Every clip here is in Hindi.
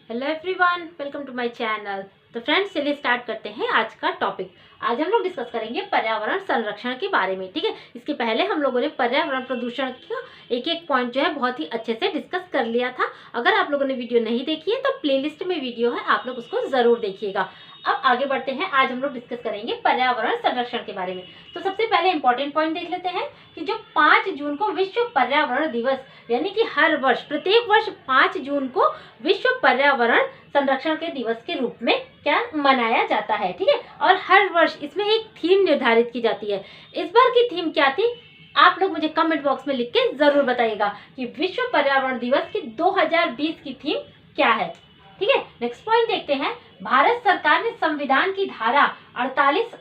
Hello everyone, welcome to my channel. तो फ्रेंड्स, चलिए स्टार्ट करते हैं आज का टॉपिक। आज हम लोग डिस्कस करेंगे पर्यावरण संरक्षण के बारे में। ठीक है, इसके पहले हम लोगों ने पर्यावरण प्रदूषण का एक एक पॉइंट जो है बहुत ही अच्छे से डिस्कस कर लिया था। अगर आप लोगों ने वीडियो नहीं देखी है तो प्लेलिस्ट में वीडियो है, आप लोग उसको जरूर देखिएगा। अब आगे बढ़ते हैं। आज हम लोग डिस्कस करेंगे पर्यावरण संरक्षण के बारे में। तो सबसे पहले इंपॉर्टेंट पॉइंट देख लेते हैं कि जो 5 जून को विश्व पर्यावरण दिवस, यानी कि हर वर्ष प्रत्येक वर्ष 5 जून को विश्व पर्यावरण संरक्षण के दिवस के रूप में क्या मनाया जाता है। ठीक है, और हर वर्ष इसमें एक थीम निर्धारित की जाती है। इस बार की थीम क्या थी, आप लोग मुझे कमेंट बॉक्स में लिख के जरूर बताइएगा कि विश्व पर्यावरण दिवस की 2020 की थीम क्या है। ठीक है, नेक्स्ट पॉइंट देखते हैं। भारत सरकार ने संविधान की धारा 48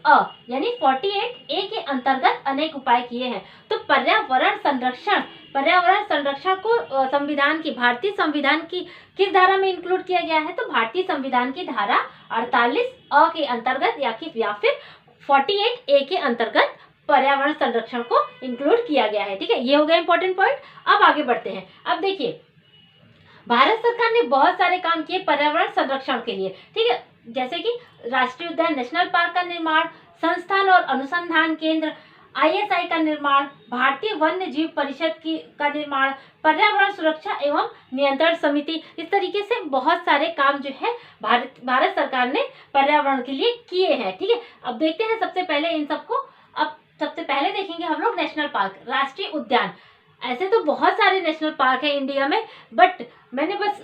यानी 48A के अंतर्गत अनेक उपाय किए हैं। तो पर्यावरण संरक्षण को संविधान की, भारतीय संविधान की किस धारा में इंक्लूड किया गया है, तो भारतीय संविधान की धारा 48 के अंतर्गत या फिर 48A के अंतर्गत पर्यावरण संरक्षण को इंक्लूड किया गया है। ठीक है, ये हो गया इंपॉर्टेंट पॉइंट। अब आगे बढ़ते हैं। अब देखिए, भारत सरकार ने बहुत सारे काम किए पर्यावरण संरक्षण के लिए। ठीक है, जैसे कि राष्ट्रीय उद्यान, नेशनल पार्क का निर्माण, संस्थान और अनुसंधान केंद्र, ISI का निर्माण, भारतीय वन्य जीव परिषद का निर्माण, पर्यावरण सुरक्षा एवं नियंत्रण समिति। इस तरीके से बहुत सारे काम जो है भारत सरकार ने पर्यावरण के लिए किए हैं। ठीक है, अब देखते हैं सबसे पहले इन सबको। अब सबसे पहले देखेंगे हम लोग नेशनल पार्क, राष्ट्रीय उद्यान। ऐसे तो बहुत सारे नेशनल पार्क है इंडिया में, बट मैंने बस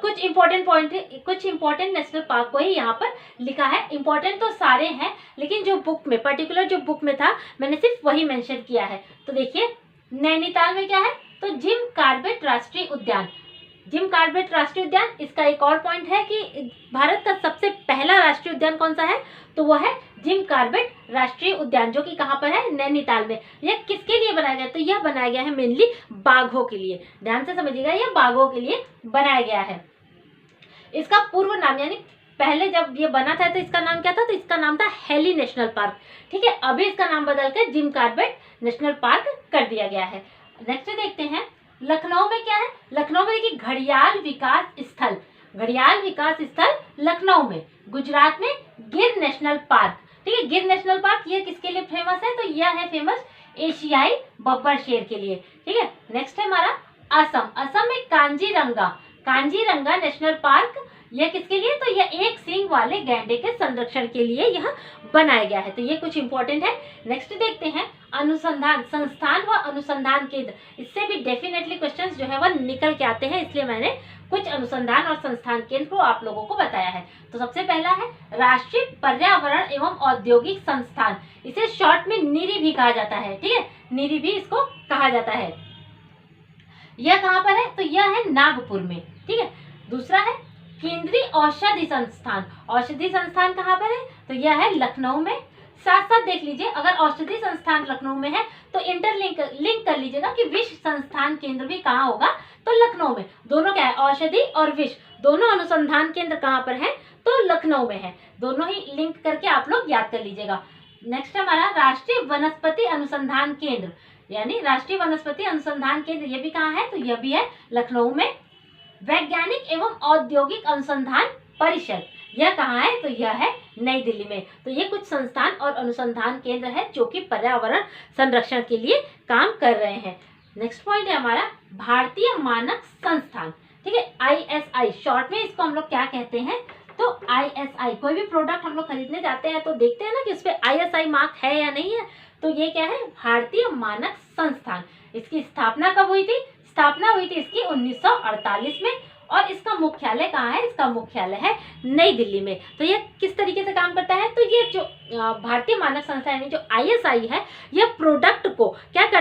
कुछ इंपॉर्टेंट नेशनल पार्क को ही यहाँ पर लिखा है। इंपॉर्टेंट तो सारे हैं, लेकिन जो बुक में पर्टिकुलर जो बुक में था मैंने सिर्फ वही मेंशन किया है। तो देखिए, नैनीताल में क्या है, तो जिम कॉर्बेट राष्ट्रीय उद्यान। जिम कॉर्बेट राष्ट्रीय उद्यान, इसका एक और पॉइंट है कि भारत का सबसे पहला राष्ट्रीय उद्यान कौन सा है, तो वो है जिम कॉर्बेट राष्ट्रीय उद्यान, जो कि कहाँ पर है, नैनीताल में। यह किसके लिए बनाया गया, तो यह बनाया गया है मेनली बाघों के लिए। ध्यान से समझिएगा, यह बाघों के लिए बनाया गया है। इसका पूर्व नाम, यानी पहले जब ये बना था तो इसका नाम क्या था, तो इसका नाम था हेली नेशनल पार्क। ठीक है, अभी इसका नाम बदलकर जिम कॉर्बेट नेशनल पार्क कर दिया गया है। नेक्स्ट देखते हैं, लखनऊ में क्या है, लखनऊ में देखिए घड़ियाल विकास स्थल, घड़ियाल विकास स्थल लखनऊ में। गुजरात में गिर नेशनल पार्क। ठीक है, गिर नेशनल पार्क ये किसके लिए फेमस है, तो यह है फेमस एशियाई बब्बर शेर के लिए। ठीक है, नेक्स्ट है हमारा असम। असम में कांजीरंगा नेशनल पार्क, यह किसके लिए, तो यह एक सींग वाले गैंडे के संरक्षण के लिए यह बनाया गया है। तो ये कुछ इंपॉर्टेंट है। नेक्स्ट देखते हैं, अनुसंधान संस्थान व अनुसंधान केंद्र। इससे भी डेफिनेटली क्वेश्चंस जो है वह निकल के आते हैं, इसलिए मैंने कुछ अनुसंधान और संस्थान केंद्र को आप लोगों को बताया है। तो सबसे पहला है राष्ट्रीय पर्यावरण एवं औद्योगिक संस्थान, इसे शॉर्ट में नीरी भी कहा जाता है। ठीक है, नीरी भी इसको कहा जाता है। यह कहाँ पर है, तो यह है नागपुर में। ठीक है, दूसरा है केंद्रीय औषधि संस्थान। औषधि संस्थान कहाँ पर है, तो यह है लखनऊ में। साथ साथ देख लीजिए, अगर औषधि संस्थान लखनऊ में है तो लिंक कर लीजिएगा कि विष संस्थान केंद्र भी कहाँ होगा, तो लखनऊ में। दोनों क्या है, औषधि और विष, दोनों अनुसंधान केंद्र कहाँ पर है, तो लखनऊ में है। दोनों ही लिंक करके आप लोग याद कर लीजिएगा। नेक्स्ट हमारा राष्ट्रीय वनस्पति अनुसंधान केंद्र, यानी राष्ट्रीय वनस्पति अनुसंधान केंद्र, ये भी कहाँ है, तो यह भी है लखनऊ में। वैज्ञानिक एवं औद्योगिक अनुसंधान परिषद, यह कहाँ है, तो यह है नई दिल्ली में। तो ये कुछ संस्थान और अनुसंधान केंद्र है जो कि पर्यावरण संरक्षण के लिए काम कर रहे हैं। नेक्स्ट पॉइंट है हमारा भारतीय मानक संस्थान। ठीक है, ISI शॉर्ट में इसको हम लोग क्या कहते हैं, तो ISI। कोई भी प्रोडक्ट हम लोग खरीदने जाते हैं तो देखते हैं ना कि उस पर ISI मार्क है या नहीं है, तो ये क्या है, भारतीय मानक संस्थान। इसकी स्थापना कब हुई थी, स्थापना हुई थी इसकी 1948 में, और इसका मुख्यालय कहाँ है, इसका मुख्यालय है नई दिल्ली में। तो ये किस तरीके से काम करता है, तो ये जो भारतीय मानक संस्थान यानी जो ISI है, यह प्रोडक्ट को क्या